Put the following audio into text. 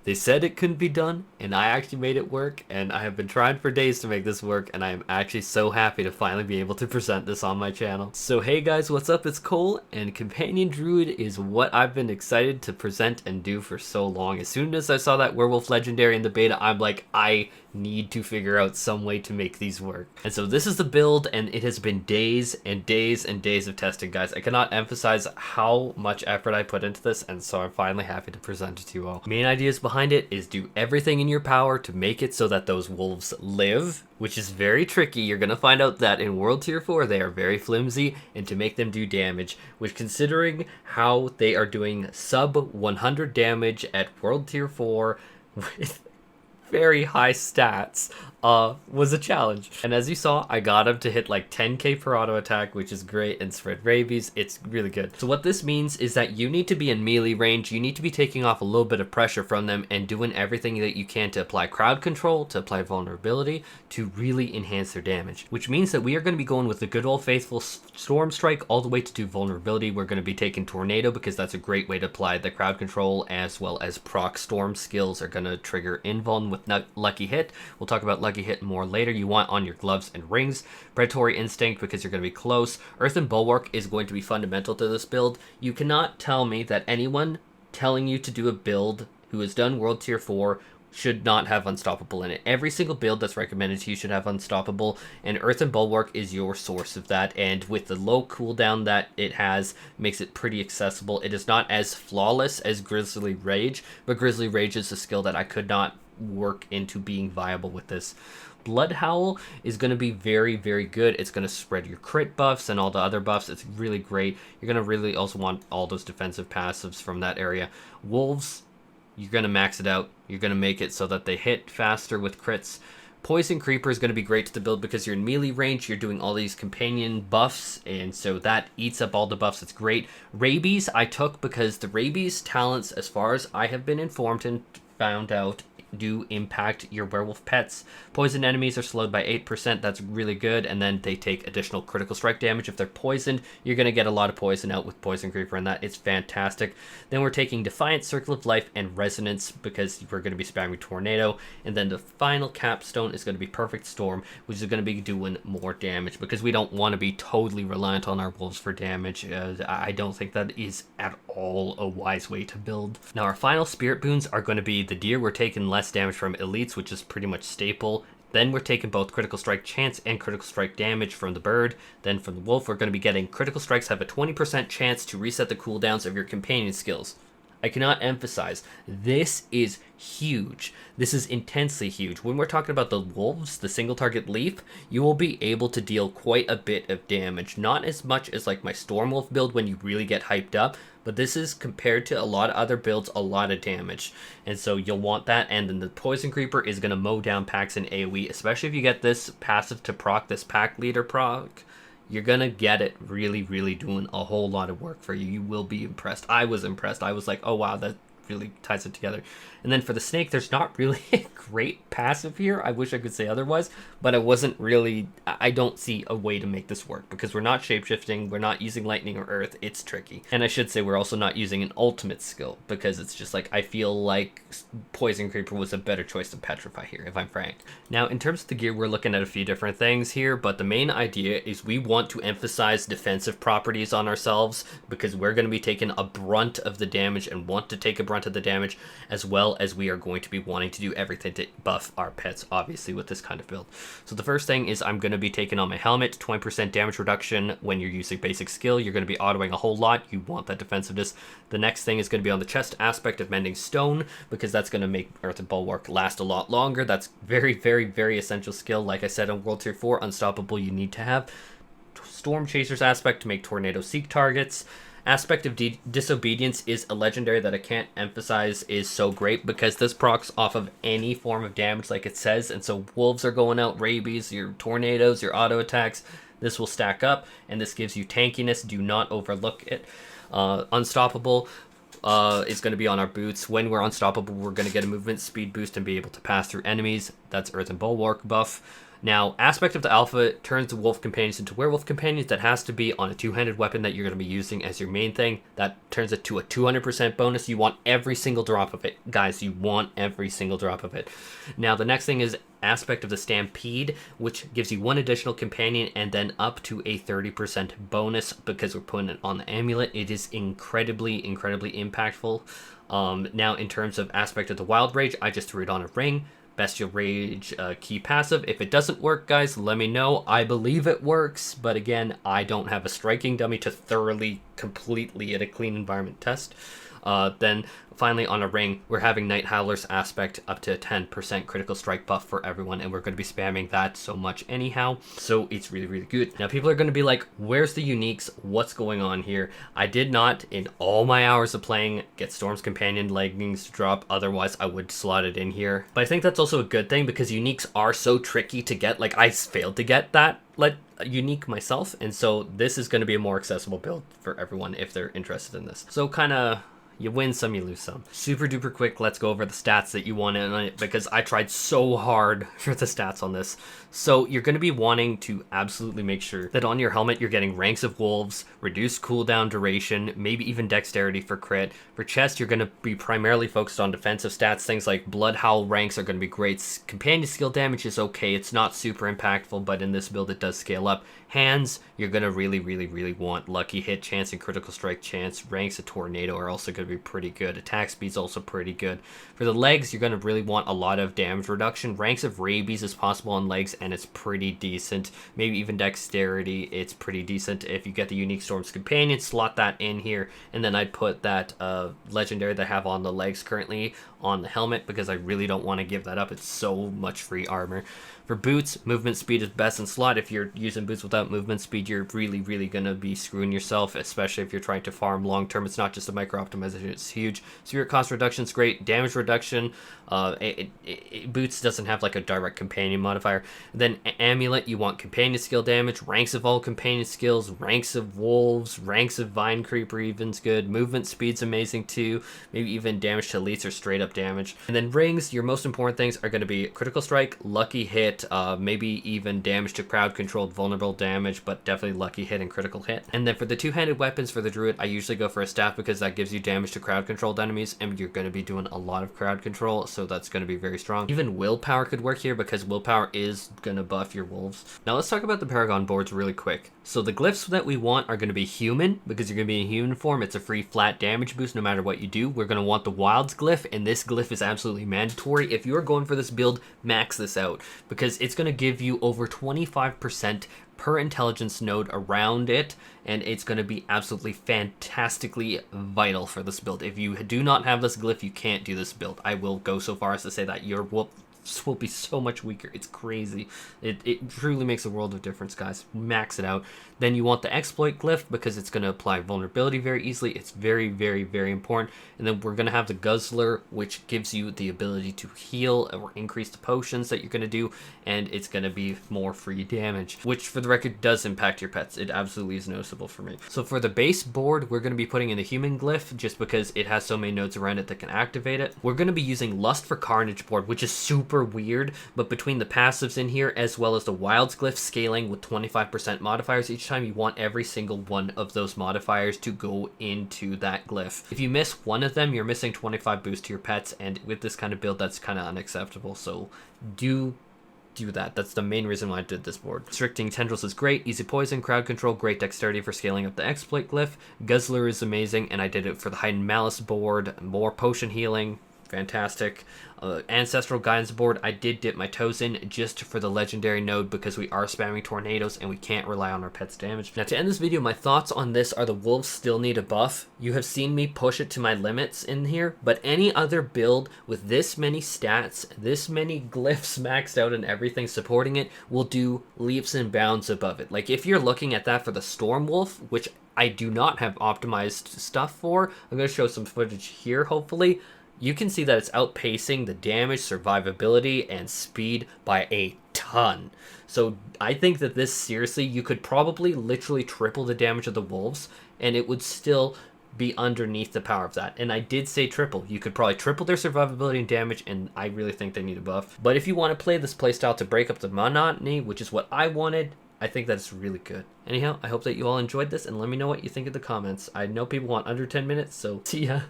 They said it couldn't be done, and I actually made it work, and I have been trying for days to make this work, and I am actually so happy to finally be able to present this on my channel. So hey guys, what's up? It's Cole, and Companion Druid is what I've been excited to present and do for so long. As soon as I saw that Werewolf Legendary in the beta, I'm like, I need to figure out some way to make these work. And so this is the build, and it has been days and days and days of testing, guys. I cannot emphasize how much effort I put into this, and so I'm finally happy to present it to you all. Main ideas behind it is do everything in your power to make it so that those wolves live, which is very tricky. You're gonna find out that in World Tier 4 they are very flimsy, and to make them do damage, which considering how they are doing sub 100 damage at World Tier 4 with very high stats, was a challenge. And as you saw, I got him to hit like 10k per auto attack, which is great, and spread rabies. It's really good. So what this means is that you need to be in melee range. You need to be taking off a little bit of pressure from them and doing everything that you can to apply crowd control, to apply vulnerability, to really enhance their damage. Which means that we are going to be going with the good old faithful Storm Strike all the way to do vulnerability. We're going to be taking Tornado because that's a great way to apply the crowd control, as well as proc Storm skills are going to trigger invuln with Lucky Hit. We'll talk about Lucky Hit more later. You want on your gloves and rings. Predatory Instinct because you're going to be close. Earthen Bulwark is going to be fundamental to this build. You cannot tell me that anyone telling you to do a build who has done World Tier 4 should not have Unstoppable in it. Every single build that's recommended to you should have Unstoppable, and Earthen Bulwark is your source of that, and with the low cooldown that it has, makes it pretty accessible. It is not as flawless as Grizzly Rage, but Grizzly Rage is a skill that I could not work into being viable with this. Blood Howl is going to be very, very good. It's going to spread your crit buffs and all the other buffs. It's really great. You're going to really also want all those defensive passives from that area. Wolves, you're going to max it out. You're going to make it so that they hit faster with crits. Poison Creeper is going to be great to the build because you're in melee range, you're doing all these companion buffs, and so that eats up all the buffs. It's great. Rabies I took because the Rabies talents, as far as I have been informed and found out, do impact your werewolf pets. Poison enemies are slowed by 8%. That's really good. And then they take additional critical strike damage. If they're poisoned, you're going to get a lot of poison out with Poison Creeper, and that is fantastic. Then we're taking Defiant, Circle of Life, and Resonance because we're going to be spamming Tornado. And then the final capstone is going to be Perfect Storm, which is going to be doing more damage because we don't want to be totally reliant on our wolves for damage. I don't think that is at all a wise way to build. Now our final spirit boons are going to be the Deer. We're taking less damage from elites, which is pretty much staple. Then we're taking both critical strike chance and critical strike damage from the bird. Then from the wolf, we're going to be getting critical strikes have a 20% chance to reset the cooldowns of your companion skills. I cannot emphasize, this is huge. This is intensely huge. When we're talking about the wolves, the single target leap, you will be able to deal quite a bit of damage. Not as much as like my Stormwolf build when you really get hyped up, but this is, compared to a lot of other builds, a lot of damage. And so you'll want that, and then the Poison Creeper is going to mow down packs in AoE, especially if you get this passive to proc, this pack leader proc. You're gonna get it really, really doing a whole lot of work for you. You will be impressed. I was impressed. I was like, oh wow, that really ties it together. And then for the snake, there's not really a great passive here. I wish I could say otherwise, but I don't see a way to make this work because we're not shapeshifting, we're not using lightning or earth. It's tricky. And I should say we're also not using an ultimate skill because it's just like, I feel like Poison Creeper was a better choice than Petrify here, if I'm frank. Now, in terms of the gear, we're looking at a few different things here, but the main idea is we want to emphasize defensive properties on ourselves because we're going to be taking a brunt of the damage and want to take a brunt of the damage, as well as we are going to be wanting to do everything to buff our pets, obviously, with this kind of build. So the first thing is I'm going to be taking on my helmet, 20% damage reduction when you're using basic skill. You're going to be autoing a whole lot. You want that defensiveness. The next thing is going to be on the chest aspect of Mending Stone, because that's going to make Earthen Bulwark last a lot longer. That's very, very, very essential skill. Like I said, on World Tier 4, Unstoppable you need to have. Storm Chaser's aspect to make Tornado seek targets. Aspect of Disobedience is a legendary that I can't emphasize is so great because this procs off of any form of damage like it says, and so wolves are going out, rabies, your tornadoes, your auto attacks, this will stack up, and this gives you tankiness. Do not overlook it. Unstoppable is going to be on our boots. When we're unstoppable, we're going to get a movement speed boost and be able to pass through enemies. That's Earthen Bulwark buff. Now, Aspect of the Alpha turns the wolf companions into werewolf companions. That has to be on a two-handed weapon that you're going to be using as your main thing. That turns it to a 200% bonus. You want every single drop of it. Guys, you want every single drop of it. Now, the next thing is Aspect of the Stampede, which gives you one additional companion and then up to a 30% bonus because we're putting it on the amulet. It is incredibly impactful. Now, in terms of Aspect of the Wild Rage, I just threw it on a ring. Bestial Rage key passive. If it doesn't work, guys, let me know. I believe it works, but again, I don't have a striking dummy to thoroughly, completely at a clean environment test. Then finally on a ring, we're having Night Howler's Aspect up to 10% critical strike buff for everyone, and we're going to be spamming that so much anyhow, so it's really good. Now people are going to be like, where's the uniques? What's going on here? I did not, in all my hours of playing, get Storm's Companion leggings to drop, otherwise I would slot it in here. But I think that's also a good thing because uniques are so tricky to get. Like, I failed to get that unique myself, and so this is going to be a more accessible build for everyone if they're interested in this. So kind of, you win some, you lose some. Super duper quick, let's go over the stats that you want in it because I tried so hard for the stats on this. So you're going to be wanting to absolutely make sure that on your helmet you're getting Ranks of Wolves, reduced cooldown duration, maybe even dexterity for crit. For chest, you're going to be primarily focused on defensive stats. Things like Blood Howl ranks are going to be great. Companion skill damage is okay. It's not super impactful, but in this build it does scale up. Hands, you're going to really want Lucky Hit chance and Critical Strike chance. Ranks of Tornado are also going to be pretty good. Attack speed's also pretty good. For the legs, you're going to really want a lot of damage reduction. Ranks of Rabies is possible on legs, and it's pretty decent. Maybe even Dexterity, it's pretty decent. If you get the unique Storm's Companion, slot that in here, and then I'd put that legendary that I have on the legs currently on the helmet because I really don't want to give that up. It's so much free armor. For boots, movement speed is best in slot. If you're using boots without movement speed, you're really going to be screwing yourself, especially if you're trying to farm long term. It's not just a micro optimization, it's huge. Spirit cost reduction is great. Damage reduction, boots doesn't have like a direct companion modifier. Then amulet, you want companion skill damage, ranks of all companion skills, ranks of wolves, ranks of vine creeper even's good. Movement speed's amazing too. Maybe even damage to elites or straight up damage. And then rings, your most important things are going to be critical strike, lucky hit, maybe even damage to crowd controlled vulnerable damage, but definitely lucky hit and critical hit. And then for the two-handed weapons for the druid, I usually go for a staff because that gives you damage to crowd controlled enemies, and you're going to be doing a lot of crowd control, so that's going to be very strong. Even willpower could work here because willpower is going to buff your wolves. Now let's talk about the Paragon boards really quick. So the glyphs that we want are going to be human because you're going to be in human form. It's a free flat damage boost no matter what you do. We're going to want the wilds glyph, and this glyph is absolutely mandatory. If you're going for this build, max this out because it's going to give you over 25% per intelligence node around it, and it's going to be absolutely fantastically vital for this build. If you do not have this glyph, you can't do this build. I will go so far as to say that your wolf will be so much weaker. It's crazy. It truly makes a world of difference, guys. Max it out. Then you want the exploit glyph because it's going to apply vulnerability very easily. It's very important. And then we're going to have the guzzler, which gives you the ability to heal or increase the potions that you're going to do, and it's going to be more free damage, which for the record does impact your pets. It absolutely is noticeable for me. So for the base board, we're going to be putting in the human glyph just because it has so many nodes around it that can activate it. We're going to be using Lust for Carnage board, which is super weird, but between the passives in here as well as the wilds glyph scaling with 25% modifiers each time, you want every single one of those modifiers to go into that glyph. If you miss one of them, you're missing 25 boost to your pets, and with this kind of build, that's kind of unacceptable. So do that. That's the main reason why I did this board. Restricting Tendrils is great. Easy poison, crowd control, great dexterity for scaling up the exploit glyph. Guzzler is amazing, and I did it for the Heightened Malice board. More potion healing. Fantastic. Ancestral Guidance board, I did dip my toes in just for the legendary node because we are spamming tornadoes and we can't rely on our pets' damage. Now to end this video, my thoughts on this are the wolves still need a buff. You have seen me push it to my limits in here, but any other build with this many stats, this many glyphs maxed out and everything supporting it will do leaps and bounds above it. Like if you're looking at that for the Storm Wolf, which I do not have optimized stuff for, I'm going to show some footage here hopefully. You can see that it's outpacing the damage, survivability, and speed by a ton. So I think that this, seriously, you could probably literally triple the damage of the wolves, and it would still be underneath the power of that. And I did say triple. You could probably triple their survivability and damage, and I really think they need a buff. But if you want to play this playstyle to break up the monotony, which is what I wanted, I think that's really good. Anyhow, I hope that you all enjoyed this, and let me know what you think in the comments. I know people want under 10 minutes, so see ya.